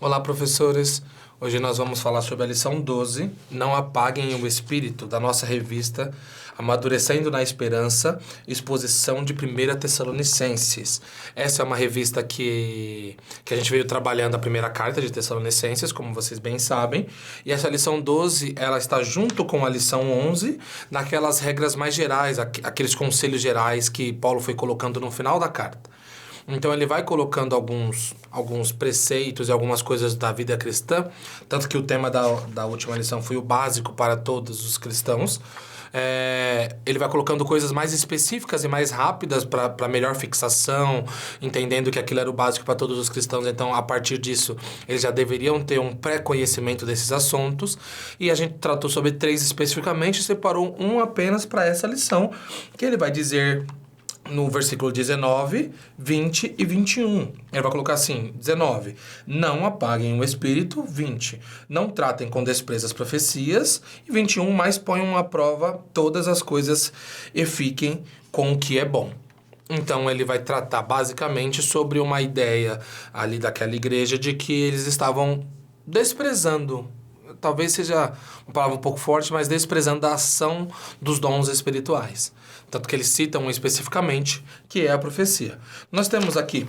Olá, professores! Hoje nós vamos falar sobre a lição 12, Não Apaguem o Espírito, da nossa revista Amadurecendo na Esperança, exposição de 1 Tessalonicenses. Essa é uma revista que a gente veio trabalhando a primeira carta de Tessalonicenses, como vocês bem sabem, e essa lição 12, ela está junto com a lição 11, naquelas regras mais gerais, aqueles conselhos gerais que Paulo foi colocando no final da carta. Então ele vai colocando alguns preceitos e algumas coisas da vida cristã, tanto que o tema da última lição foi o básico para todos os cristãos. Ele vai colocando coisas mais específicas e mais rápidas para melhor fixação, entendendo que aquilo era o básico para todos os cristãos. Então, a partir disso, eles já deveriam ter um pré-conhecimento desses assuntos. E a gente tratou sobre 3 especificamente e separou um apenas para essa lição, que ele vai dizer no versículo 19, 20 e 21. Ele vai colocar assim, 19. Não apaguem o espírito, 20. Não tratem com desprezo as profecias, e 21, mas ponham à prova todas as coisas e fiquem com o que é bom. Então, ele vai tratar basicamente sobre uma ideia ali daquela igreja de que eles estavam desprezando, talvez seja uma palavra um pouco forte, mas desprezando a ação dos dons espirituais. Tanto que eles citam especificamente que é a profecia. Nós temos aqui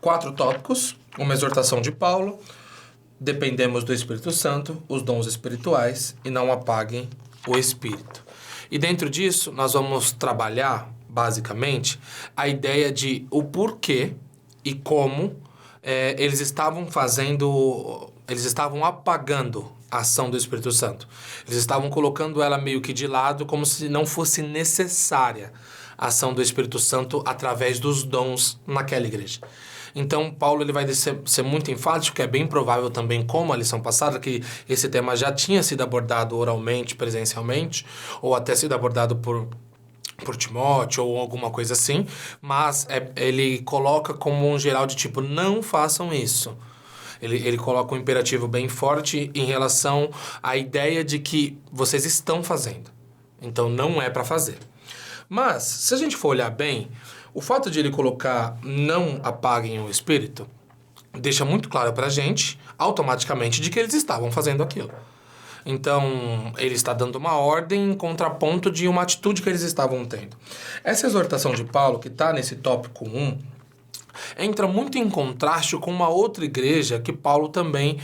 4 tópicos, uma exortação de Paulo, dependemos do Espírito Santo, os dons espirituais e não apaguem o Espírito. E dentro disso, nós vamos trabalhar, basicamente, a ideia de o porquê e como eles estavam apagando a ação do Espírito Santo. Eles estavam colocando ela meio que de lado, como se não fosse necessária a ação do Espírito Santo através dos dons naquela igreja. Então, Paulo ele vai ser muito enfático, que é bem provável também, como a lição passada, que esse tema já tinha sido abordado oralmente, presencialmente, ou até sido abordado por Timóteo ou alguma coisa assim, mas ele coloca como um geral de tipo, não façam isso. Ele coloca um imperativo bem forte em relação à ideia de que vocês estão fazendo. Então, não é para fazer. Mas, se a gente for olhar bem, o fato de ele colocar não apaguem o espírito, deixa muito claro para a gente, automaticamente, de que eles estavam fazendo aquilo. Então, ele está dando uma ordem em contraponto de uma atitude que eles estavam tendo. Essa exortação de Paulo, que está nesse tópico 1, entra muito em contraste com uma outra igreja que Paulo também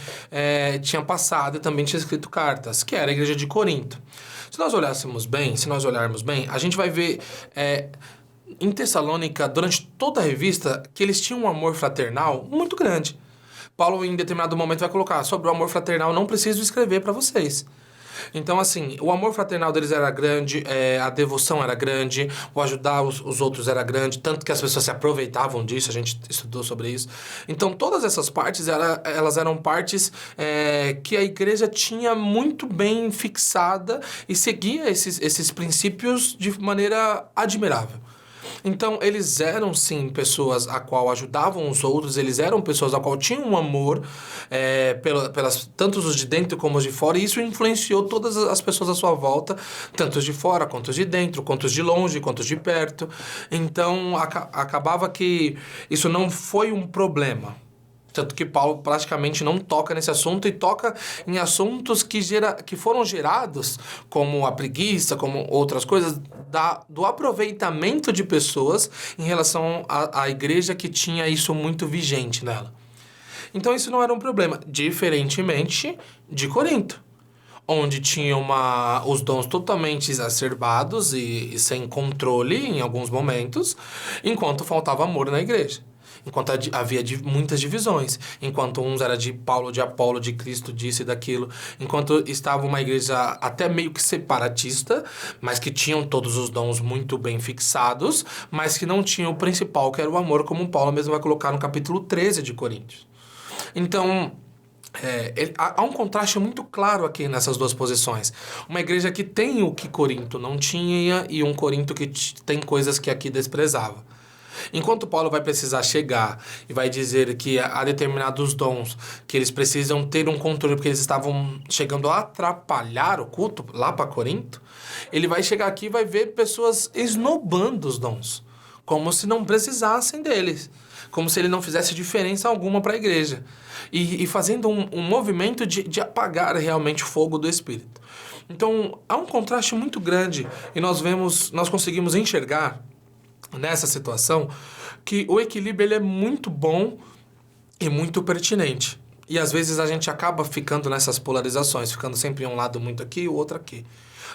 tinha passado e também tinha escrito cartas, que era a igreja de Corinto. Se nós olharmos bem, a gente vai ver em Tessalônica, durante toda a revista, que eles tinham um amor fraternal muito grande. Paulo, em determinado momento, vai colocar sobre o amor fraternal, não preciso escrever para vocês. Então, assim, o amor fraternal deles era grande, a devoção era grande, o ajudar os outros era grande, tanto que as pessoas se aproveitavam disso, a gente estudou sobre isso. Então, todas essas partes, elas eram partes que a igreja tinha muito bem fixada e seguia esses princípios de maneira admirável. Então, eles eram, sim, pessoas a qual ajudavam os outros, eles eram pessoas a qual tinham um amor, tanto os de dentro como os de fora, e isso influenciou todas as pessoas à sua volta, tanto os de fora, quanto os de dentro, quanto os de longe, quanto os de perto. Então, acabava que isso não foi um problema. Tanto que Paulo praticamente não toca nesse assunto e toca em assuntos que foram gerados, como a preguiça, como outras coisas, do aproveitamento de pessoas em relação à igreja que tinha isso muito vigente nela. Então isso não era um problema, diferentemente de Corinto, onde tinham os dons totalmente exacerbados e sem controle em alguns momentos, enquanto faltava amor na igreja. Enquanto havia muitas divisões, enquanto uns era de Paulo, de Apolo, de Cristo, disso e daquilo, enquanto estava uma igreja até meio que separatista, mas que tinham todos os dons muito bem fixados, mas que não tinham o principal, que era o amor, como Paulo mesmo vai colocar no capítulo 13 de Coríntios. Então, há um contraste muito claro aqui nessas duas posições. Uma igreja que tem o que Corinto não tinha e um Corinto que tem coisas que aqui desprezava. Enquanto Paulo vai precisar chegar e vai dizer que há determinados dons que eles precisam ter um controle porque eles estavam chegando a atrapalhar o culto lá para Corinto, ele vai chegar aqui e vai ver pessoas esnobando os dons, como se não precisassem deles, como se ele não fizesse diferença alguma para a igreja, e fazendo um movimento de apagar realmente o fogo do Espírito. Então, há um contraste muito grande, e nós conseguimos enxergar nessa situação que o equilíbrio ele é muito bom e muito pertinente. E às vezes a gente acaba ficando nessas polarizações, ficando sempre um lado muito aqui e o outro aqui.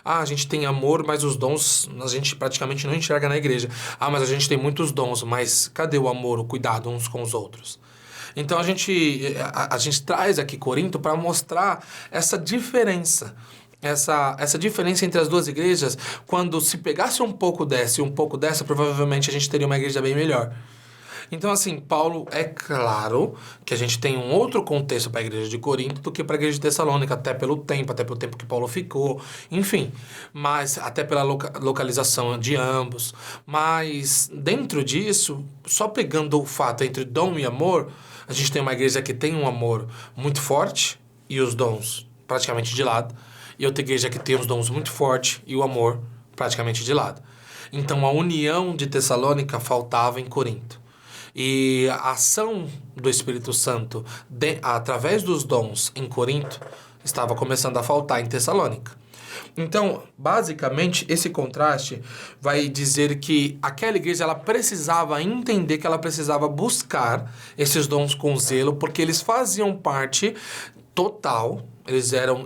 Ah, a gente tem amor, mas os dons a gente praticamente não enxerga na igreja. Ah, mas a gente tem muitos dons, mas cadê o amor, o cuidado uns com os outros? Então a gente traz aqui Corinto para mostrar essa diferença. Essa diferença entre as duas igrejas, quando se pegasse um pouco dessa e um pouco dessa, provavelmente a gente teria uma igreja bem melhor. Então, assim, Paulo, é claro que a gente tem um outro contexto para a igreja de Corinto do que para a igreja de Tessalônica, até pelo tempo que Paulo ficou, enfim, mas até pela localização de ambos. Mas, dentro disso, só pegando o fato entre dom e amor, a gente tem uma igreja que tem um amor muito forte e os dons praticamente de lado, e outra igreja que tem os dons muito fortes e o amor praticamente de lado. Então, a união de Tessalônica faltava em Corinto. E a ação do Espírito Santo através dos dons em Corinto estava começando a faltar em Tessalônica. Então, basicamente, esse contraste vai dizer que aquela igreja ela precisava entender que ela precisava buscar esses dons com zelo, porque eles faziam parte total, eles eram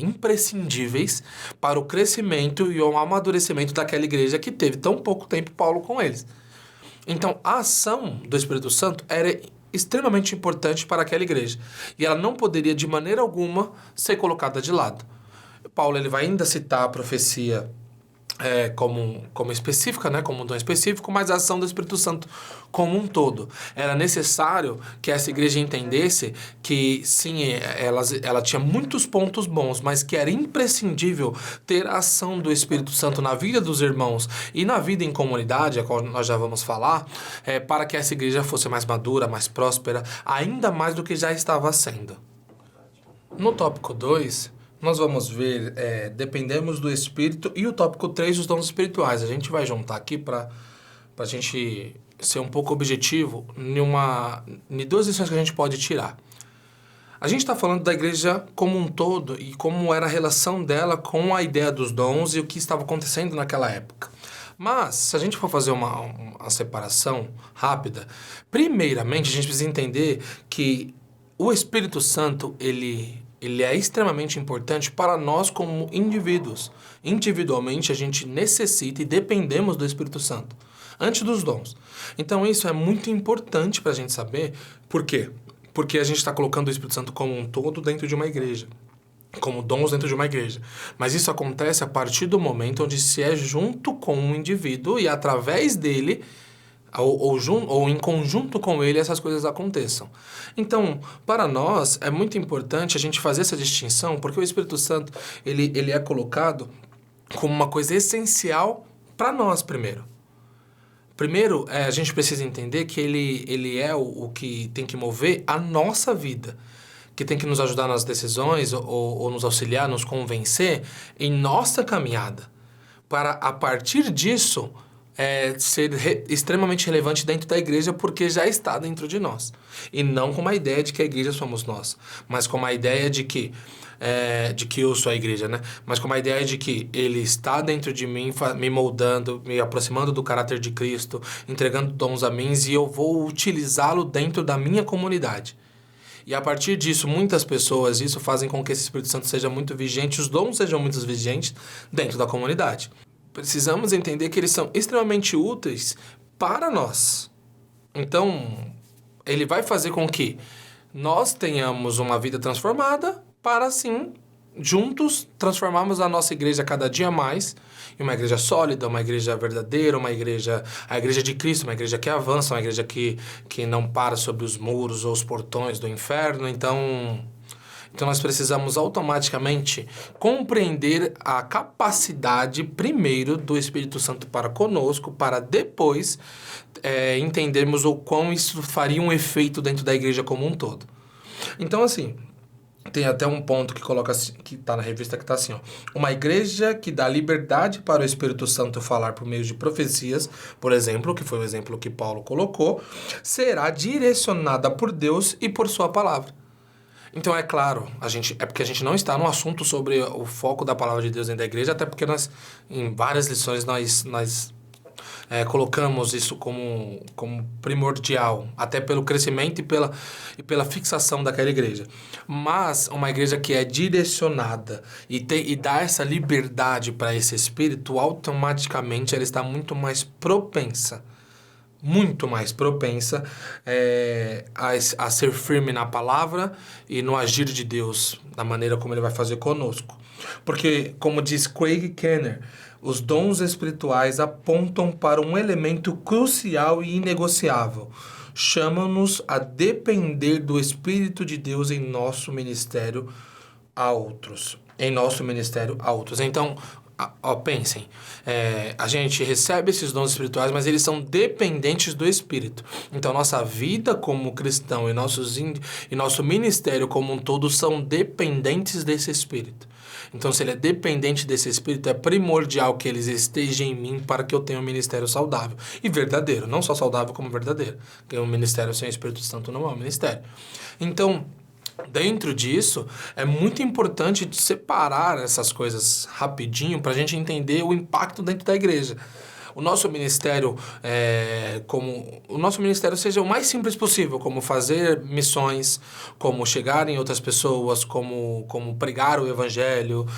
imprescindíveis para o crescimento e o amadurecimento daquela igreja que teve tão pouco tempo Paulo com eles. Então, a ação do Espírito Santo era extremamente importante para aquela igreja. E ela não poderia, de maneira alguma, ser colocada de lado. Paulo ele vai ainda citar a profecia como específica, né, como um dom específico, mas a ação do Espírito Santo como um todo. Era necessário que essa igreja entendesse que, sim, ela tinha muitos pontos bons, mas que era imprescindível ter a ação do Espírito Santo na vida dos irmãos e na vida em comunidade, a qual nós já vamos falar, para que essa igreja fosse mais madura, mais próspera, ainda mais do que já estava sendo. No tópico 2... nós vamos ver, dependemos do Espírito, e o tópico 3, os dons espirituais. A gente vai juntar aqui para a gente ser um pouco objetivo em duas lições que a gente pode tirar. A gente está falando da igreja como um todo e como era a relação dela com a ideia dos dons e o que estava acontecendo naquela época. Mas, se a gente for fazer uma separação rápida, primeiramente a gente precisa entender que o Espírito Santo, ele é extremamente importante para nós como indivíduos. Individualmente, a gente necessita e dependemos do Espírito Santo, antes dos dons. Então, isso é muito importante para a gente saber. Por quê? Porque a gente está colocando o Espírito Santo como um todo dentro de uma igreja, como dons dentro de uma igreja. Mas isso acontece a partir do momento onde se é junto com um indivíduo e através dele, ou em conjunto com ele, essas coisas aconteçam. Então, para nós, é muito importante a gente fazer essa distinção, porque o Espírito Santo, ele é colocado como uma coisa essencial para nós primeiro. Primeiro, a gente precisa entender que ele é o que tem que mover a nossa vida, que tem que nos ajudar nas decisões, ou nos auxiliar, nos convencer em nossa caminhada, para, a partir disso, ser extremamente relevante dentro da igreja, porque já está dentro de nós. E não com a ideia de que a igreja somos nós, mas com a ideia de que eu sou a igreja, né? Mas com a ideia de que ele está dentro de mim, me moldando, me aproximando do caráter de Cristo, entregando dons a mim, e eu vou utilizá-lo dentro da minha comunidade. E a partir disso, muitas pessoas, isso fazem com que esse Espírito Santo seja muito vigente, os dons sejam muito vigentes dentro da comunidade. Precisamos entender que eles são extremamente úteis para nós. Então, ele vai fazer com que nós tenhamos uma vida transformada para, assim, juntos, transformarmos a nossa igreja cada dia mais em uma igreja sólida, uma igreja verdadeira, a igreja de Cristo, uma igreja que avança, uma igreja que não para sobre os muros ou os portões do inferno. Então nós precisamos automaticamente compreender a capacidade, primeiro, do Espírito Santo para conosco, para depois entendermos o quão isso faria um efeito dentro da igreja como um todo. Então, assim, Tem até um ponto que coloca assim, que está na revista, que está assim, ó. Uma igreja que dá liberdade para o Espírito Santo falar por meio de profecias, por exemplo, que foi o exemplo que Paulo colocou, será direcionada por Deus e por sua palavra. Então, é claro, é porque a gente não está no assunto sobre o foco da palavra de Deus dentro da igreja, até porque nós, em várias lições, nós colocamos isso como primordial, até pelo crescimento e pela fixação daquela igreja. Mas uma igreja que é direcionada e dá essa liberdade para esse espírito, automaticamente ela está muito mais propensa a ser firme na palavra e no agir de Deus, da maneira como ele vai fazer conosco. Porque, como diz Craig Kenner, os dons espirituais apontam para um elemento crucial e inegociável. Chamam-nos a depender do Espírito de Deus em nosso ministério a outros. Então, pensem, a gente recebe esses dons espirituais, mas eles são dependentes do Espírito. Então, nossa vida como cristão e nosso ministério como um todo são dependentes desse Espírito. Então, se ele é dependente desse Espírito, é primordial que ele esteja em mim para que eu tenha um ministério saudável e verdadeiro. Não só saudável, como verdadeiro. Porque um ministério sem Espírito Santo não é um ministério. Então, dentro disso, é muito importante separar essas coisas rapidinho para a gente entender o impacto dentro da igreja. O nosso ministério seja o mais simples possível, como fazer missões, como chegar em outras pessoas, como pregar o evangelho,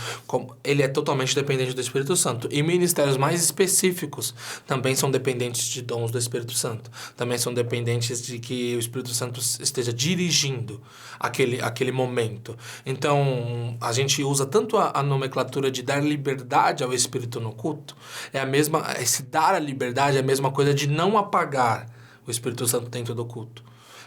ele é totalmente dependente do Espírito Santo. E ministérios mais específicos também são dependentes de dons do Espírito Santo. Também são dependentes de que o Espírito Santo esteja dirigindo aquele momento. Então, a gente usa tanto a nomenclatura de dar liberdade ao Espírito no culto, esse dar a liberdade é a mesma coisa de não apagar o Espírito Santo dentro do culto.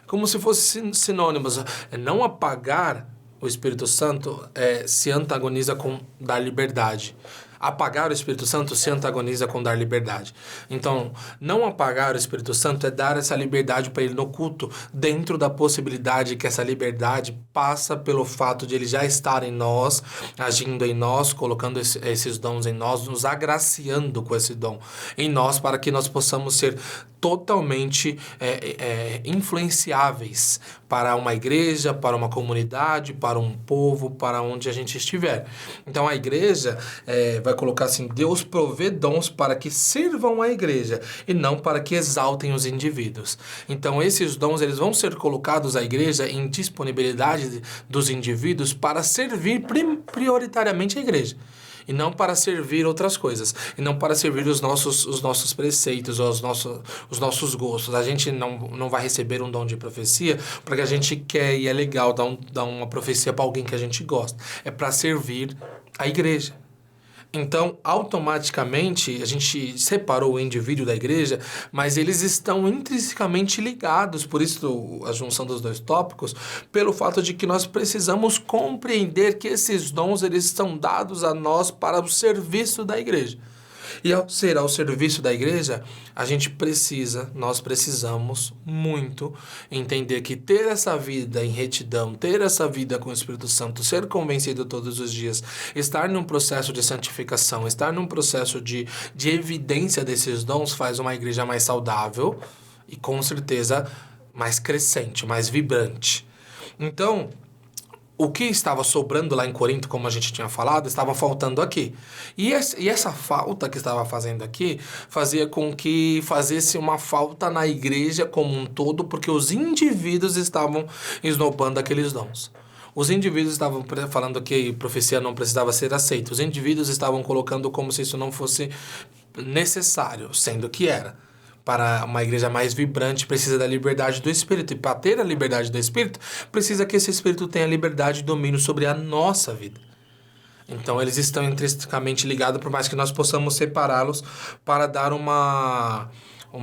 Como se fossem sinônimos. Não apagar o Espírito Santo se antagoniza com dar liberdade. Apagar o Espírito Santo se antagoniza com dar liberdade. Então, não apagar o Espírito Santo é dar essa liberdade para ele no culto, dentro da possibilidade que essa liberdade passa pelo fato de ele já estar em nós, agindo em nós, colocando esses dons em nós, nos agraciando com esse dom em nós, para que nós possamos ser totalmente influenciáveis para uma igreja, para uma comunidade, para um povo, para onde a gente estiver. Então, a igreja vai colocar assim: Deus provê dons para que sirvam a igreja e não para que exaltem os indivíduos. Então, esses dons eles vão ser colocados à igreja em disponibilidade dos indivíduos para servir prioritariamente a igreja. E não para servir outras coisas. E não para servir os nossos preceitos, ou os nossos gostos. A gente não vai receber um dom de profecia porque a gente quer e é legal dar uma profecia para alguém que a gente gosta. É para servir a igreja. Então, automaticamente, a gente separou o indivíduo da igreja, mas eles estão intrinsecamente ligados, por isso a junção dos dois tópicos, pelo fato de que nós precisamos compreender que esses dons eles são dados a nós para o serviço da igreja. E ao ser ao serviço da igreja, nós precisamos muito entender que ter essa vida em retidão, ter essa vida com o Espírito Santo, ser convencido todos os dias, estar num processo de santificação, estar num processo de evidência desses dons faz uma igreja mais saudável e com certeza mais crescente, mais vibrante. Então, o que estava sobrando lá em Corinto, como a gente tinha falado, estava faltando aqui. E essa falta que estava fazendo aqui fazia com que fazesse uma falta na igreja como um todo, porque os indivíduos estavam esnobando aqueles dons. Os indivíduos estavam falando que profecia não precisava ser aceita. Os indivíduos estavam colocando como se isso não fosse necessário, sendo que era. Para uma igreja mais vibrante, precisa da liberdade do Espírito. E para ter a liberdade do Espírito, precisa que esse Espírito tenha liberdade e domínio sobre a nossa vida. Então, eles estão intrinsecamente ligados, por mais que nós possamos separá-los para dar uma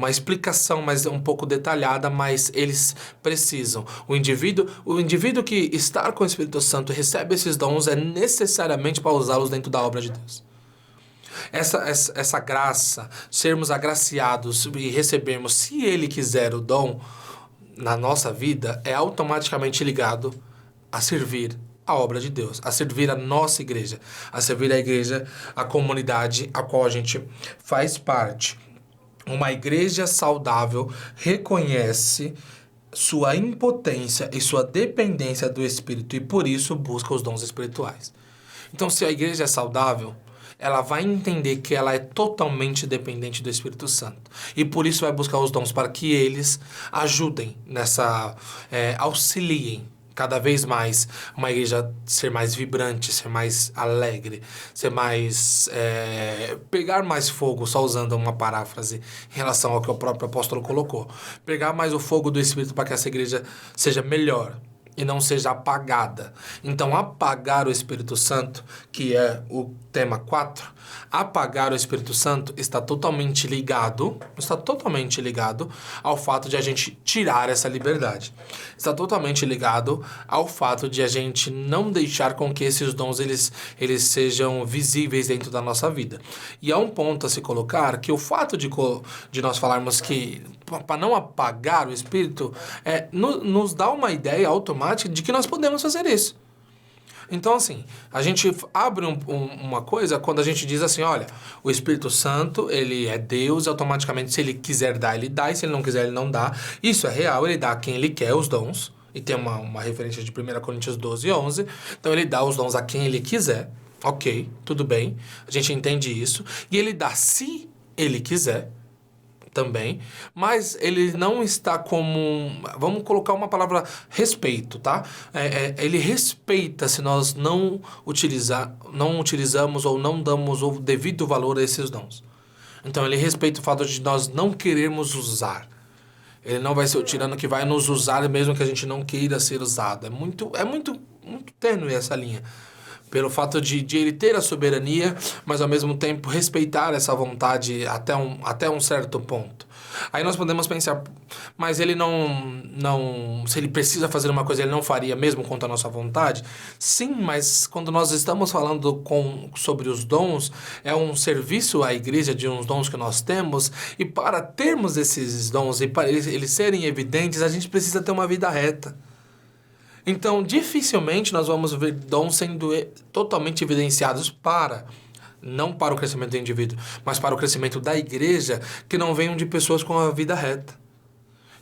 explicação mais um pouco detalhada, mas eles precisam. O indivíduo que está com o Espírito Santo recebe esses dons é necessariamente para usá-los dentro da obra de Deus. Essa graça, sermos agraciados e recebermos, se Ele quiser o dom na nossa vida, é automaticamente ligado a servir a obra de Deus, a servir a nossa igreja, a servir a igreja, a comunidade a qual a gente faz parte. Uma igreja saudável reconhece sua impotência e sua dependência do Espírito e por isso busca os dons espirituais. Então, se a igreja é saudável, ela vai entender que ela é totalmente dependente do Espírito Santo. E por isso vai buscar os dons para que eles ajudem auxiliem cada vez mais uma igreja ser mais vibrante, ser mais alegre, ser mais... pegar mais fogo, só usando uma paráfrase em relação ao que o próprio apóstolo colocou. Pegar mais o fogo do Espírito para que essa igreja seja melhor e não seja apagada. Então, apagar o Espírito Santo, que é o tema 4, apagar o Espírito Santo está totalmente ligado ao fato de a gente tirar essa liberdade. Está totalmente ligado ao fato de a gente não deixar com que esses dons eles sejam visíveis dentro da nossa vida. E há um ponto a se colocar que o fato de nós falarmos que para não apagar o Espírito nos dá uma ideia automática de que nós podemos fazer isso. Então, assim, a gente abre uma coisa quando a gente diz assim, olha, o Espírito Santo, ele é Deus, automaticamente, se ele quiser dar, ele dá, e se ele não quiser, ele não dá. Isso é real, ele dá a quem ele quer os dons, e tem uma referência de 1 Coríntios 12, 11, então ele dá os dons a quem ele quiser, ok, tudo bem, a gente entende isso, e ele dá se ele quiser, também, mas ele não está como... Vamos colocar uma palavra respeito, tá? Ele respeita se nós não utilizamos ou não damos o devido valor a esses dons. Então, ele respeita o fato de nós não querermos usar. Ele não vai ser o tirano que vai nos usar mesmo que a gente não queira ser usado. É muito tênue essa linha. Pelo fato de ele ter a soberania, mas ao mesmo tempo respeitar essa vontade até um certo ponto. Aí nós podemos pensar, mas ele não... Se ele precisa fazer uma coisa, ele não faria mesmo contra a nossa vontade? Sim, mas quando nós estamos falando sobre os dons, é um serviço à igreja de uns dons que nós temos, e para termos esses dons e para eles serem evidentes, a gente precisa ter uma vida reta. Então, dificilmente nós vamos ver dons sendo totalmente evidenciados não para o crescimento do indivíduo, mas para o crescimento da igreja, que não venham de pessoas com a vida reta.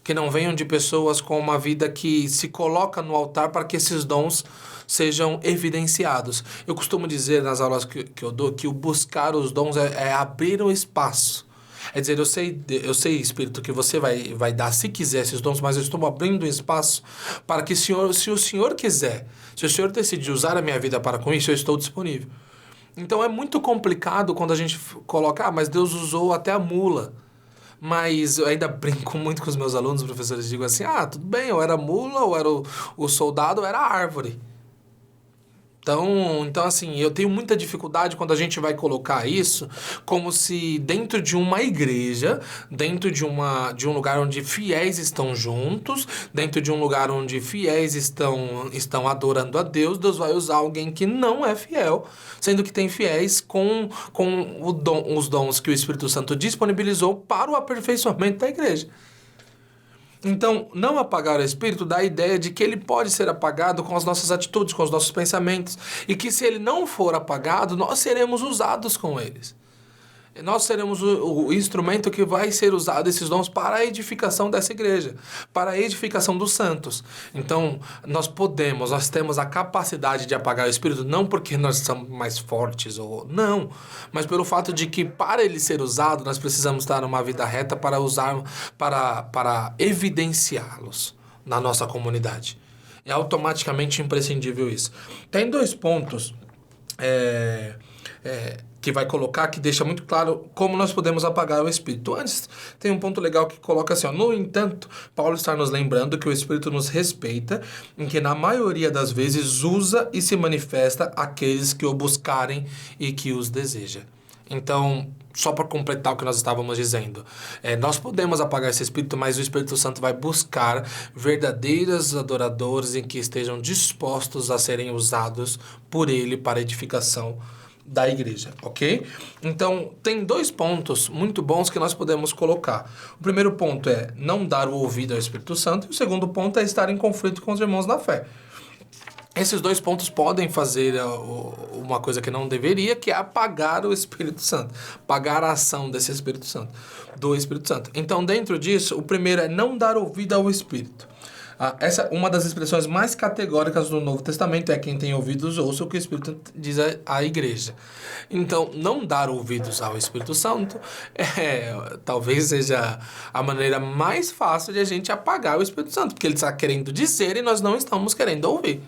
Que não venham de pessoas com uma vida que se coloca no altar para que esses dons sejam evidenciados. Eu costumo dizer nas aulas que eu dou que o buscar os dons é abrir o espaço. É dizer, eu sei, Espírito, que você vai dar, se quiser, esses dons, mas eu estou abrindo um espaço para que, se o Senhor quiser, se o Senhor decidir usar a minha vida para com isso, eu estou disponível. Então, é muito complicado quando a gente coloca, mas Deus usou até a mula. Mas eu ainda brinco muito com os meus alunos, os professores, digo assim, tudo bem, ou era mula, ou era o soldado, ou era a árvore. Então, assim, eu tenho muita dificuldade quando a gente vai colocar isso como se dentro de uma igreja, dentro de um lugar onde fiéis estão juntos, dentro de um lugar onde fiéis estão adorando a Deus, Deus vai usar alguém que não é fiel, sendo que tem fiéis com os dons que o Espírito Santo disponibilizou para o aperfeiçoamento da igreja. Então, não apagar o Espírito dá a ideia de que ele pode ser apagado com as nossas atitudes, com os nossos pensamentos. E que se ele não for apagado, nós seremos usados com eles. Nós seremos o instrumento que vai ser usado, esses dons, para a edificação dessa igreja, para a edificação dos santos. Então, nós temos a capacidade de apagar o Espírito, não porque nós somos mais fortes, não, mas pelo fato de que, para ele ser usado, nós precisamos estar numa vida reta para evidenciá-los na nossa comunidade. É automaticamente imprescindível isso. Tem 2 pontos que vai colocar, que deixa muito claro como nós podemos apagar o Espírito. Antes, tem um ponto legal que coloca assim, no entanto, Paulo está nos lembrando que o Espírito nos respeita, em que na maioria das vezes usa e se manifesta aqueles que o buscarem e que os deseja. Então, só para completar o que nós estávamos dizendo, nós podemos apagar esse Espírito, mas o Espírito Santo vai buscar verdadeiros adoradores em que estejam dispostos a serem usados por ele para a edificação da igreja, ok? Então, tem 2 pontos muito bons que nós podemos colocar. O primeiro ponto é não dar o ouvido ao Espírito Santo, e o segundo ponto é estar em conflito com os irmãos na fé. Esses dois pontos podem fazer uma coisa que não deveria, que é apagar o Espírito Santo. Apagar a ação desse Espírito Santo, do Espírito Santo. Então, dentro disso, o primeiro é não dar ouvido ao Espírito. Essa uma das expressões mais categóricas do Novo Testamento é: quem tem ouvidos, ouça o que o Espírito diz à igreja. Então, não dar ouvidos ao Espírito Santo talvez seja a maneira mais fácil de a gente apagar o Espírito Santo, porque ele está querendo dizer e nós não estamos querendo ouvir.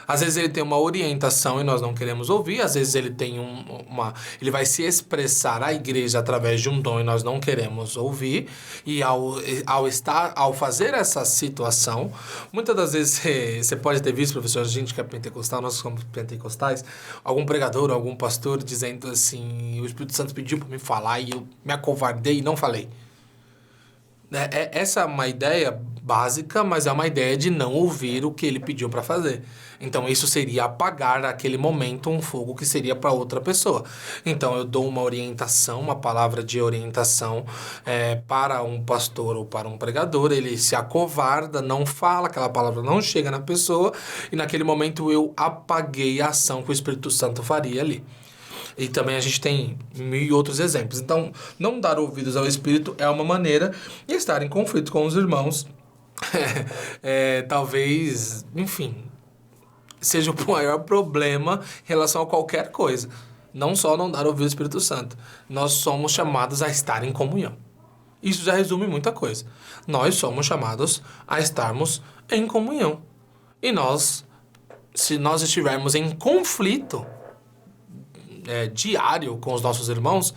Às vezes ele tem uma orientação e nós não queremos ouvir. Às vezes ele tem ele vai se expressar à igreja através de um dom e nós não queremos ouvir. E ao fazer essa situação, muitas das vezes você pode ter visto, professor, a gente que é pentecostal, nós somos pentecostais, algum pregador, algum pastor dizendo assim: o Espírito Santo pediu para me falar e eu me acovardei e não falei. Essa é uma ideia básica, mas é uma ideia de não ouvir o que ele pediu para fazer. Então, isso seria apagar naquele momento um fogo que seria para outra pessoa. Então, eu dou uma orientação, uma palavra de orientação para um pastor ou para um pregador. Ele se acovarda, não fala, aquela palavra não chega na pessoa. E naquele momento eu apaguei a ação que o Espírito Santo faria ali. E também a gente tem mil outros exemplos. Então, não dar ouvidos ao Espírito é uma maneira de estar em conflito com os irmãos. Talvez, enfim, seja o maior problema em relação a qualquer coisa. Não só não dar ouvido ao Espírito Santo. Nós somos chamados a estar em comunhão. Isso já resume muita coisa. Nós somos chamados a estarmos em comunhão. E se nós estivermos em conflito diário com os nossos irmãos,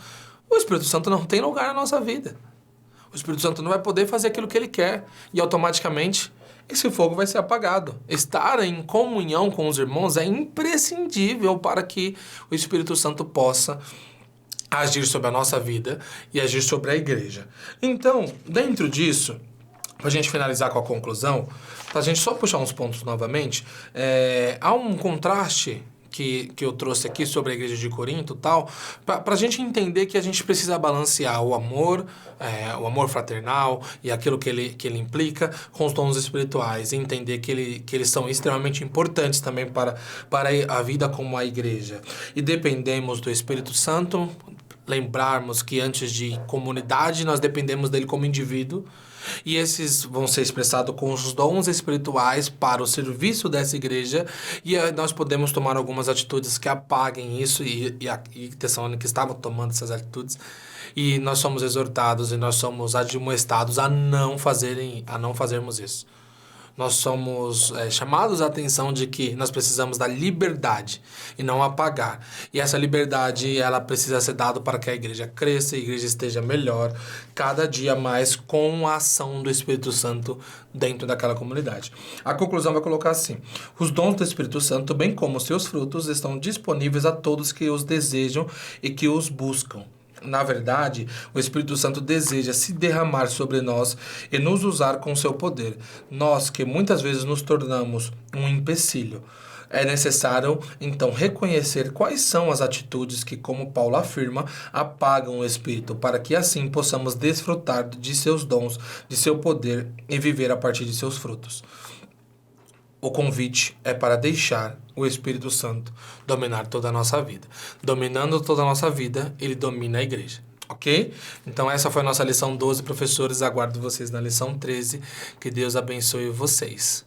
o Espírito Santo não tem lugar na nossa vida. O Espírito Santo não vai poder fazer aquilo que ele quer. E automaticamente esse fogo vai ser apagado. Estar em comunhão com os irmãos é imprescindível para que o Espírito Santo possa agir sobre a nossa vida e agir sobre a igreja. Então, dentro disso, para a gente finalizar com a conclusão, para a gente só puxar uns pontos novamente, há um contraste que eu trouxe aqui sobre a igreja de Corinto e tal, para a gente entender que a gente precisa balancear o amor fraternal e aquilo que ele implica com os dons espirituais, e entender que eles são extremamente importantes também para a vida como a igreja. E dependemos do Espírito Santo, lembrarmos que antes de comunidade nós dependemos dele como indivíduo, e esses vão ser expressados com os dons espirituais para o serviço dessa igreja, e nós podemos tomar algumas atitudes que apaguem isso, e Tessalônica estavam tomando essas atitudes, e nós somos exortados e nós somos admoestados a não fazermos isso. Nós somos chamados a atenção de que nós precisamos da liberdade e não apagar. E essa liberdade, ela precisa ser dada para que a igreja cresça, a igreja esteja melhor, cada dia mais com a ação do Espírito Santo dentro daquela comunidade. A conclusão vai colocar assim: os dons do Espírito Santo, bem como seus frutos, estão disponíveis a todos que os desejam e que os buscam. Na verdade, o Espírito Santo deseja se derramar sobre nós e nos usar com seu poder. Nós, que muitas vezes nos tornamos um empecilho. É necessário, então, reconhecer quais são as atitudes que, como Paulo afirma, apagam o Espírito, para que assim possamos desfrutar de seus dons, de seu poder e viver a partir de seus frutos. O convite é para deixar o Espírito Santo dominar toda a nossa vida. Dominando toda a nossa vida, ele domina a igreja. Ok? Então essa foi a nossa lição 12, professores. Aguardo vocês na lição 13. Que Deus abençoe vocês.